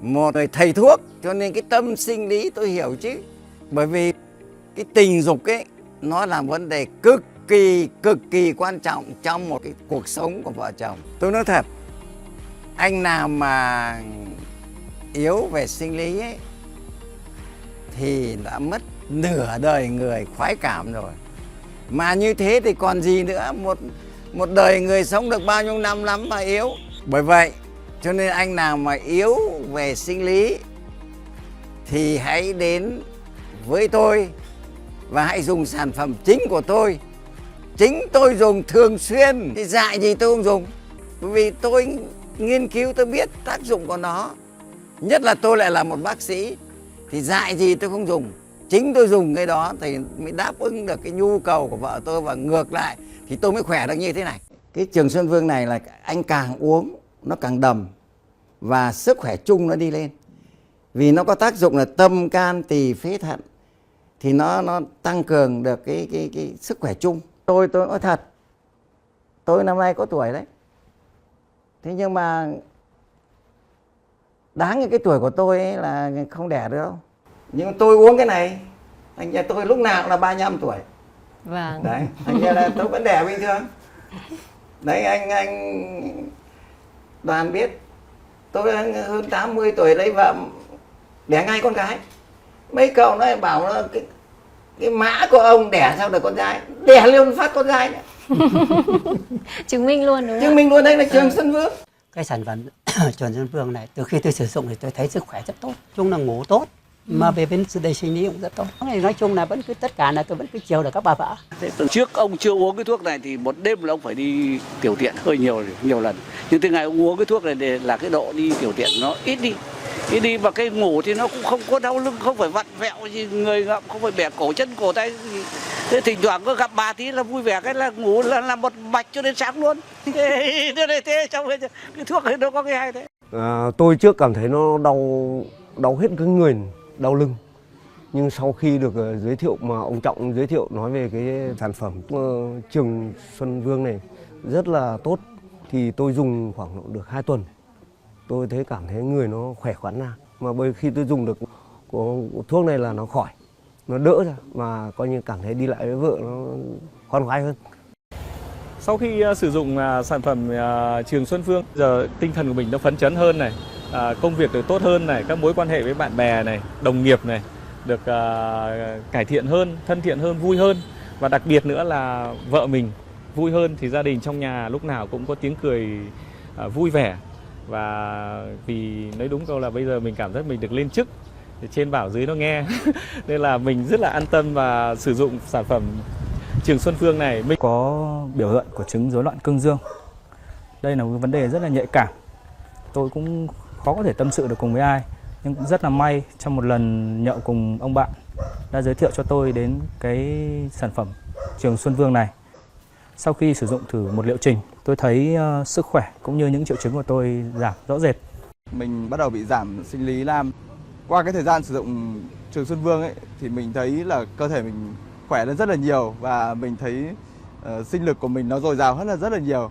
một người thầy thuốc, cho nên cái tâm sinh lý tôi hiểu chứ. Bởi vì cái tình dục ấy nó là vấn đề cực kỳ quan trọng trong một cái cuộc sống của vợ chồng. Tôi nói thật, anh nào mà yếu về sinh lý ấy thì đã mất nửa đời người khoái cảm rồi. Mà như thế thì còn gì nữa, một đời người sống được bao nhiêu năm lắm mà yếu. Bởi vậy cho nên anh nào mà yếu về sinh lý thì hãy đến với tôi và hãy dùng sản phẩm chính của tôi. Chính tôi dùng thường xuyên, thì dại gì tôi không dùng. Bởi vì tôi nghiên cứu, tôi biết tác dụng của nó. Nhất là tôi lại là một bác sĩ, thì dại gì tôi không dùng. Chính tôi dùng cái đó thì mới đáp ứng được cái nhu cầu của vợ tôi, và ngược lại thì tôi mới khỏe được như thế này. Cái Trường Xuân Vương này là anh càng uống nó càng đầm và sức khỏe chung nó đi lên. Vì nó có tác dụng là tâm can tỳ phế thận, thì nó tăng cường được cái sức khỏe chung. Tôi nói thật, tôi năm nay có tuổi đấy, thế nhưng mà đáng cái tuổi của tôi ấy là không đẻ được đâu. Nhưng tôi uống cái này, thành ra tôi lúc nào cũng là 35 tuổi. Vâng. Đấy, thành ra là tôi vẫn đẻ bình thường. Đấy, anh Đoàn biết, tôi hơn 80 tuổi lấy vợ, đẻ ngay con gái. Mấy cậu nó bảo nó cái mã của ông đẻ sao được con gái, đẻ luôn phát con gái nữa. Chứng minh luôn đúng không? Chứng minh luôn, đây là Trường Xuân Vương. Cái sản phẩm Trường Xuân Vương này, từ khi tôi sử dụng thì tôi thấy sức khỏe rất tốt, chung là ngủ tốt, mà về bên đây sinh lý cũng rất tốt. Nói chung là vẫn cứ tất cả là tôi vẫn cứ chiều được các bà vợ. Từ trước ông chưa uống cái thuốc này thì một đêm là ông phải đi tiểu tiện hơi nhiều lần. Nhưng từ ngày ông uống cái thuốc này để là cái độ đi tiểu tiện nó ít đi, và cái ngủ thì nó cũng không có đau lưng, không phải vặn vẹo gì người ngậm, không phải bẻ cổ chân cổ tay gì. Thế thỉnh thoảng có gặp bà tí là vui vẻ, cái là ngủ là một mạch cho đến sáng luôn. Thế trong cái thuốc này nó có cái hay thế. Tôi trước cảm thấy nó đau hết cái người, đau lưng. Nhưng sau khi được giới thiệu, mà ông Trọng giới thiệu nói về cái sản phẩm Trường Xuân Vương này rất là tốt, thì tôi dùng khoảng được 2 tuần. Tôi thấy cảm thấy người nó khỏe khoắn ra. Mà bởi khi tôi dùng được của thuốc này là nó khỏi, nó đỡ ra, mà coi như cảm thấy đi lại với vợ nó khoan khoái hơn. Sau khi sử dụng sản phẩm Trường Xuân Vương, giờ tinh thần của mình nó phấn chấn hơn này, công việc được tốt hơn này, các mối quan hệ với bạn bè này, đồng nghiệp này được cải thiện hơn, thân thiện hơn, vui hơn, và đặc biệt nữa là vợ mình vui hơn thì gia đình trong nhà lúc nào cũng có tiếng cười vui vẻ. Và vì nói đúng câu là bây giờ mình cảm giác mình được lên chức, trên bảo dưới nó nghe nên là mình rất là an tâm và sử dụng sản phẩm Trường Xuân Vương này. Mình có biểu hiện của chứng rối loạn cương dương. Đây là một vấn đề rất là nhạy cảm. Tôi cũng khó có thể tâm sự được cùng với ai, nhưng cũng rất là may trong một lần nhậu cùng ông bạn đã giới thiệu cho tôi đến cái sản phẩm Trường Xuân Vương này. Sau khi sử dụng thử một liệu trình, tôi thấy sức khỏe cũng như những triệu chứng của tôi giảm rõ rệt. Mình bắt đầu bị giảm sinh lý nam. Qua cái thời gian sử dụng Trường Xuân Vương ấy, thì mình thấy là cơ thể mình khỏe lên rất là nhiều, và mình thấy sinh lực của mình nó dồi dào hơn rất là nhiều.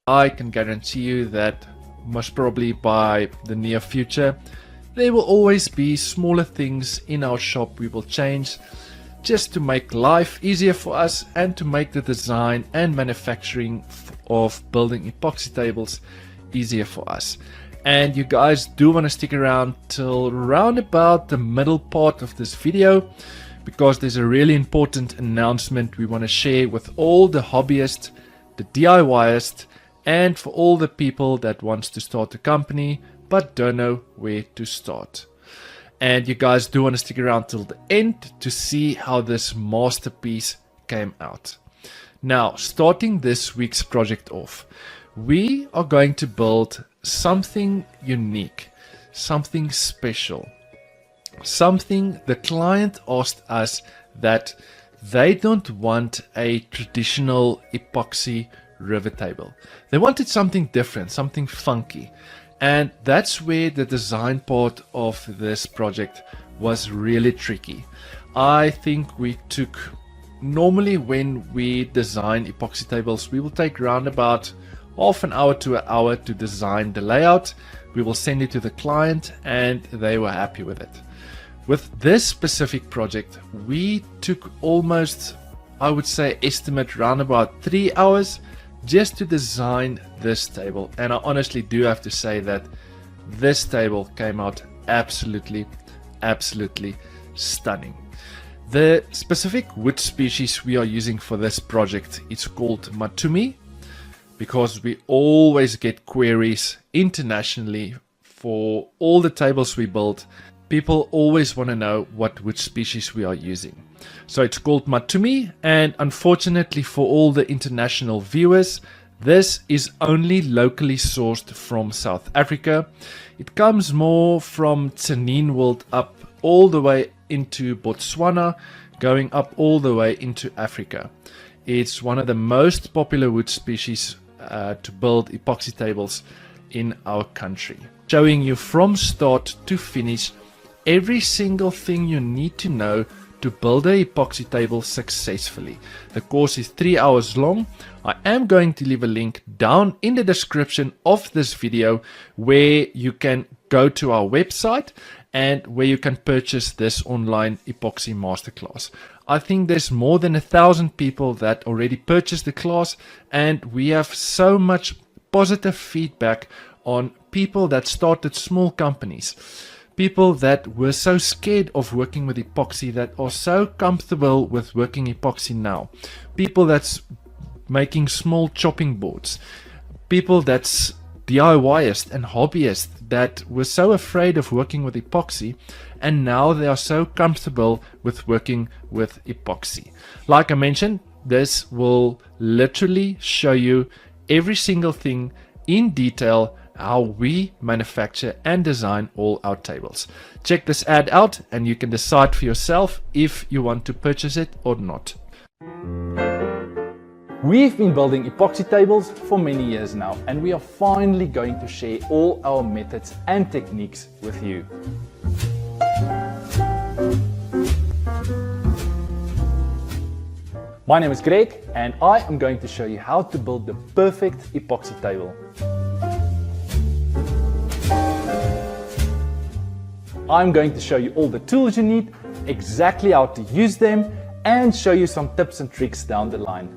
I can guarantee you that most probably by the near future, there will always be smaller things in our shop we will change just to make life easier for us and to make the design and manufacturing of building epoxy tables easier for us. And you guys do want to stick around till round about the middle part of this video, because there's a really important announcement we want to share with all the hobbyists, the DIYists, and for all the people that wants to start a company but don't know where to start. And you guys do want to stick around till the end to see how this masterpiece came out. Now, starting this week's project off, we are going to build something unique, something special, something the client asked us that they don't want a traditional epoxy river table. They wanted something different, something funky. And that's where the design part of this project was really tricky. I think we took, normally when we design epoxy tables, we will take around about half an hour to an hour to design the layout. We will send it to the client and they were happy with it. With this specific project, we took almost, I would say, estimate around about 3 hours just to design this table. And I honestly do have to say that this table came out absolutely stunning. The specific wood species we are using for this project is called Matumi, because we always get queries internationally for all the tables we build. People always want to know what wood species we are using. So it's called Matumi, and unfortunately for all the international viewers, this is only locally sourced from South Africa. It comes more from Tsenin world up all the way into Botswana, going up all the way into Africa. It's one of the most popular wood species to build epoxy tables in our country. Showing you from start to finish every single thing you need to know to build a epoxy table successfully. The course is 3 hours long. I am going to leave a link down in the description of this video where you can go to our website and where you can purchase this online epoxy masterclass. I think there's more than 1,000 people that already purchased the class, and we have so much positive feedback on people that started small companies. People that were so scared of working with epoxy that are so comfortable with working epoxy now. People that's making small chopping boards. People that's DIYists and hobbyists that were so afraid of working with epoxy, and now they are so comfortable with working with epoxy. Like I mentioned, this will literally show you every single thing in detail, how we manufacture and design all our tables. Check this ad out and you can decide for yourself if you want to purchase it or not. We've been building epoxy tables for many years now, and we are finally going to share all our methods and techniques with you. My name is Greg, and I am going to show you how to build the perfect epoxy table. I'm going to show you all the tools you need, exactly how to use them, and show you some tips and tricks down the line.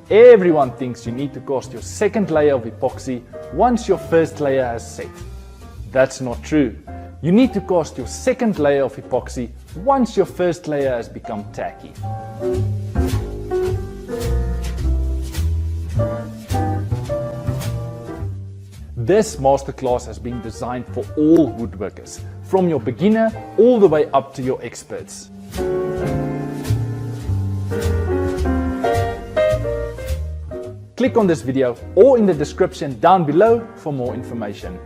Everyone thinks you need to cast your second layer of epoxy once your first layer has set. That's not true. You need to cast your second layer of epoxy once your first layer has become tacky. This masterclass has been designed for all woodworkers, from your beginner all the way up to your experts. Click on this video or in the description down below for more information.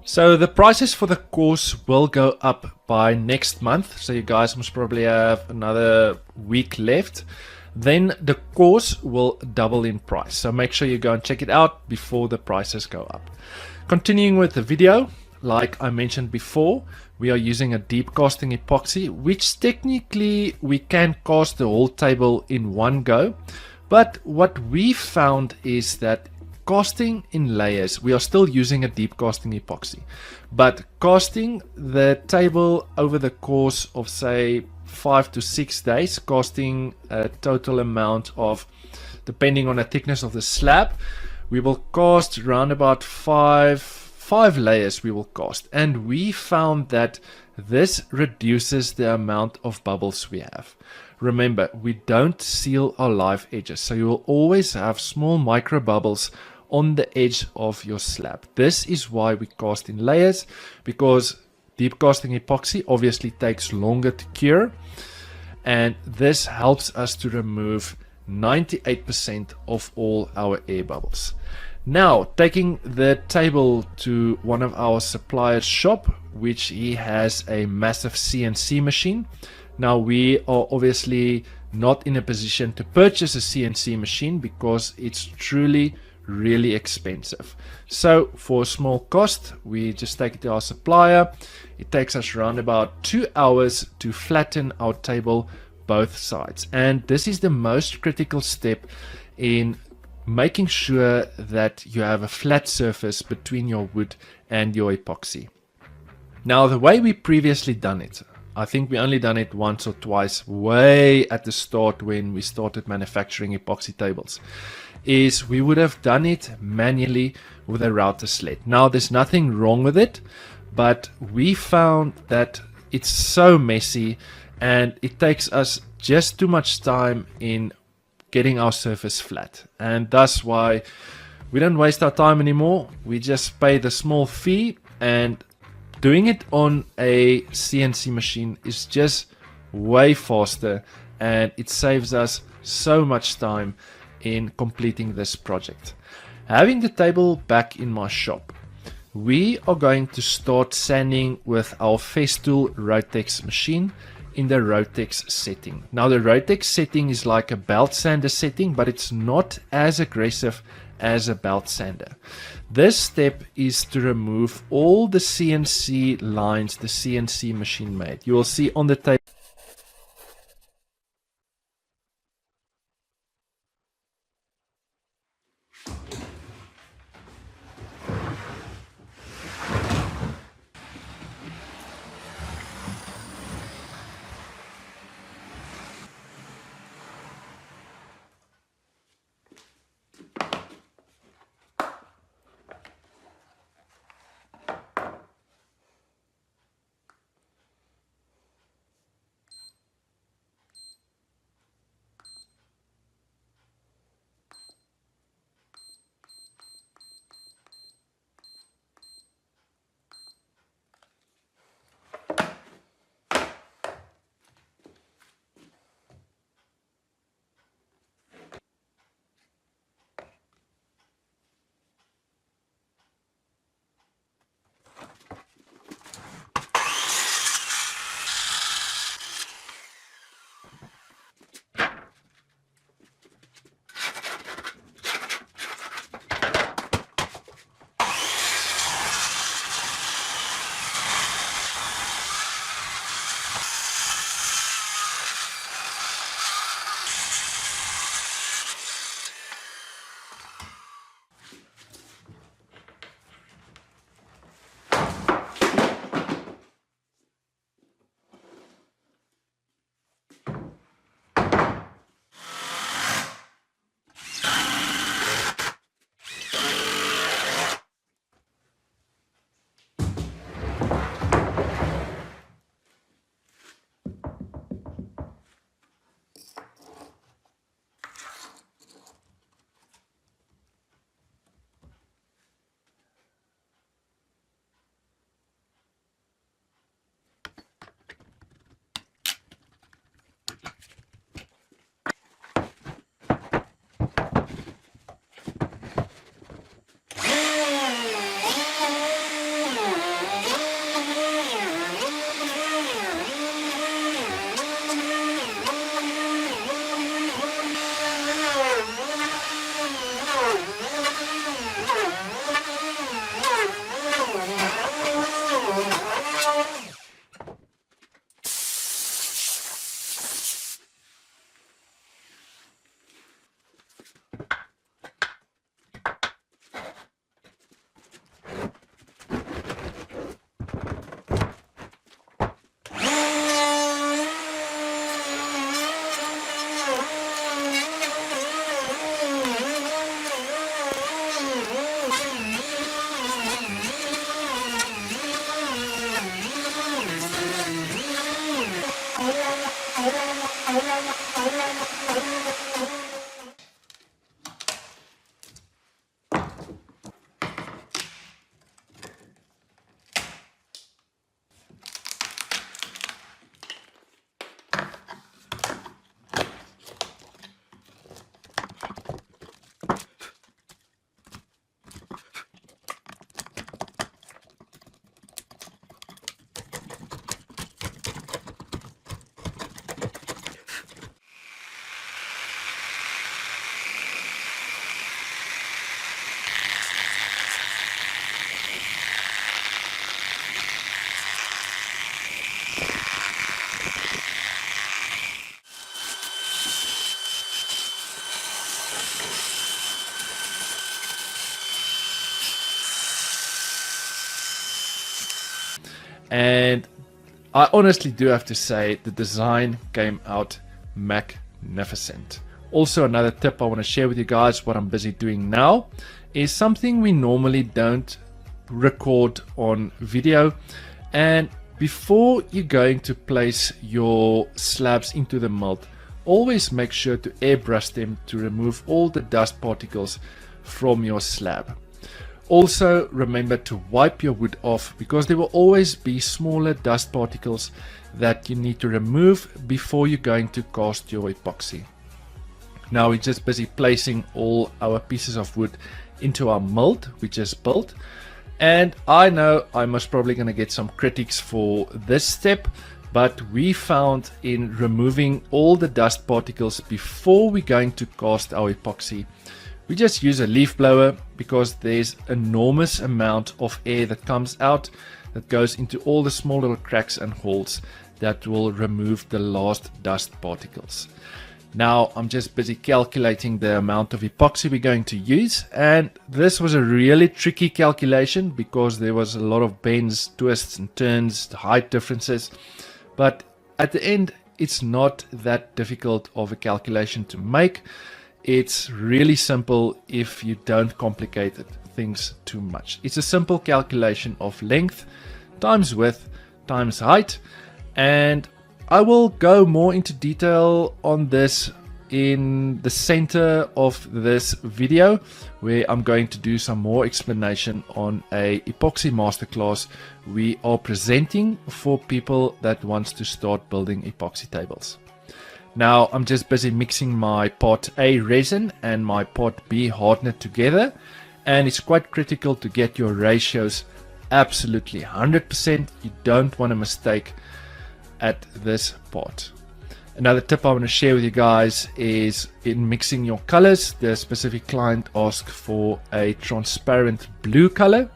So the prices for the course will go up by next month. So you guys must probably have another week left. Then the course will double in price. So make sure you go and check it out before the prices go up. Continuing with the video, like I mentioned before, we are using a deep casting epoxy, which technically we can cast the whole table in one go. But what we found is that casting in layers, we are still using a deep casting epoxy, but casting the table over the course of say 5 to 6 days, casting a total amount of, depending on the thickness of the slab, we will cast around about five layers we will cast, and we found that this reduces the amount of bubbles we have. Remember, we don't seal our live edges, so you will always have small micro bubbles on the edge of your slab. This is why we cast in layers, because deep casting epoxy obviously takes longer to cure, and this helps us to remove 98% of all our air bubbles. Now, taking the table to one of our suppliers' shop, which he has a massive CNC machine. Now, we are obviously not in a position to purchase a CNC machine because it's truly really expensive. So for a small cost, we just take it to our supplier. It takes us around about 2 hours to flatten our table both sides, and this is the most critical step in making sure that you have a flat surface between your wood and your epoxy. Now, the way we previously done it, I think we only done it once or twice way at the start when we started manufacturing epoxy tables, is we would have done it manually with a router sled. Now, there's nothing wrong with it, but we found that it's so messy and it takes us just too much time in getting our surface flat, and that's why we don't waste our time anymore. We just pay the small fee, and doing it on a CNC machine is just way faster, and it saves us so much time in completing this project. Having the table back in my shop, we are going to start sanding with our Festool Rotex machine in the Rotex setting. Now, the Rotex setting is like a belt sander setting, but it's not as aggressive as a belt sander. This step is to remove all the CNC lines the CNC machine made. You will see on the table And I honestly do have to say the design came out magnificent. Also, another tip I want to share with you guys, what I'm busy doing now, is something we normally don't record on video. And before you're going to place your slabs into the mold, always make sure to airbrush them to remove all the dust particles from your slab. Also remember to wipe your wood off, because there will always be smaller dust particles that you need to remove before you're going to cast your epoxy. Now we're just busy placing all our pieces of wood into our mold we just built, and I know I'm most probably going to get some critics for this step, but we found in removing all the dust particles before we're going to cast our epoxy, we just use a leaf blower, because there's enormous amount of air that comes out that goes into all the small little cracks and holes that will remove the last dust particles. Now I'm just busy calculating the amount of epoxy we're going to use, and this was a really tricky calculation because there was a lot of bends, twists and turns, height differences, but at the end it's not that difficult of a calculation to make. It's really simple if you don't complicate things too much. It's a simple calculation of length times width times height, and I will go more into detail on this in the center of this video, where I'm going to do some more explanation on a epoxy masterclass we are presenting for people that wants to start building epoxy tables. Now I'm just busy mixing my part A resin and my part B hardener together, and it's quite critical to get your ratios absolutely 100%. You don't want a mistake at this part. Another tip I want to share with you guys is in mixing your colors. The specific client asked for a transparent blue color,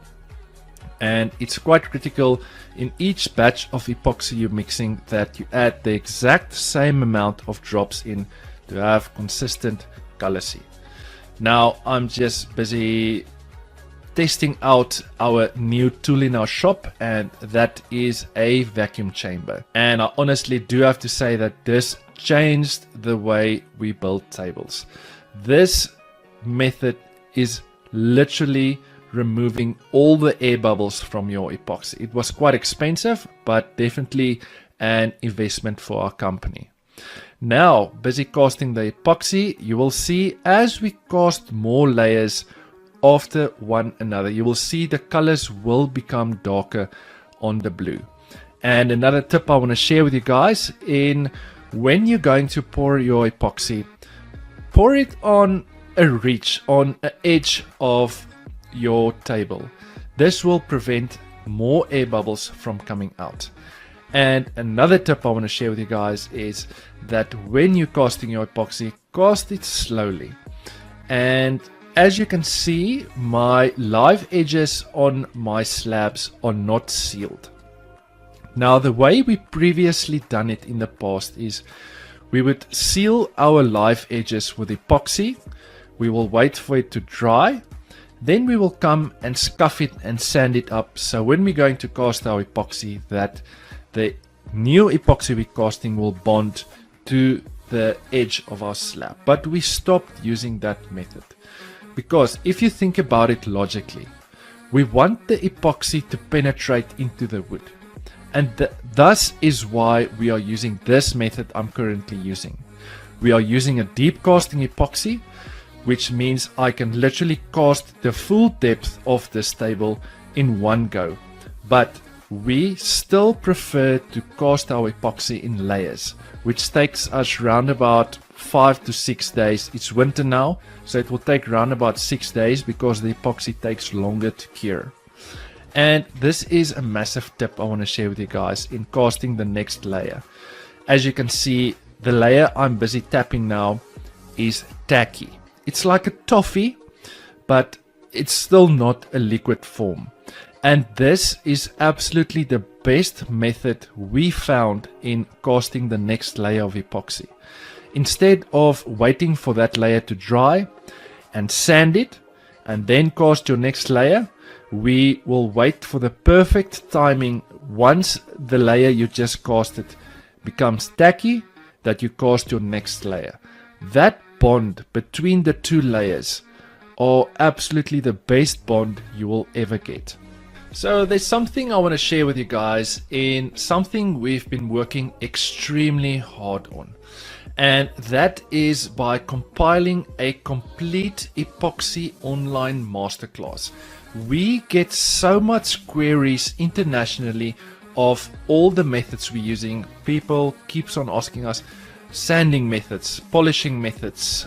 and it's quite critical in each batch of epoxy you're mixing that you add the exact same amount of drops in to have consistent color C. Now I'm just busy testing out our new tool in our shop, and that is a vacuum chamber. And I honestly do have to say that this changed the way we build tables. This method is literally removing all the air bubbles from your epoxy. It was quite expensive, but definitely an investment for our company. Now, busy casting the epoxy, you will see as we cast more layers after one another, you will see the colors will become darker on the blue. And another tip I want to share with you guys, in when you're going to pour your epoxy, pour it on a ridge, on an edge of your table. This will prevent more air bubbles from coming out. And another tip I want to share with you guys is that when you're casting your epoxy, cast it slowly. And as you can see, my live edges on my slabs are not sealed. Now, the way we previously done it in the past is we would seal our live edges with epoxy. We will wait for it to dry. Then we will come and scuff it and sand it up. So when we're going to cast our epoxy, that the new epoxy we're casting will bond to the edge of our slab. But we stopped using that method, because if you think about it logically, we want the epoxy to penetrate into the wood. And thus is why we are using this method I'm currently using. We are using a deep casting epoxy, which means I can literally cast the full depth of this table in one go. But we still prefer to cast our epoxy in layers, which takes us round about 5 to 6 days. It's winter now, so it will take round about 6 days because the epoxy takes longer to cure. And this is a massive tip I want to share with you guys in casting the next layer. As you can see, the layer I'm busy tapping now is tacky. It's like a toffee, but it's still not a liquid form. And this is absolutely the best method we found in casting the next layer of epoxy. Instead of waiting for that layer to dry and sand it and then cast your next layer, we will wait for the perfect timing once the layer you just casted becomes tacky, that you cast your next layer. That bond between the two layers are absolutely the best bond you will ever get. So there's something I want to share with you guys in something we've been working extremely hard on. And that is by compiling a complete epoxy online masterclass. We get so much queries internationally of all the methods we're using. People keeps on asking us sanding methods, polishing methods,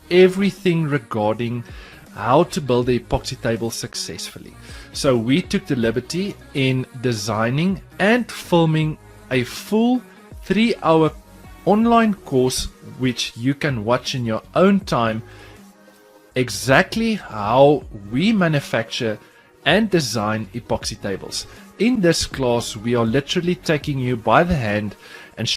everything regarding how to build a epoxy table successfully. So we took the liberty in designing and filming a full 3-hour online course which you can watch in your own time, exactly how we manufacture and design epoxy tables. In this class we are literally taking you by the hand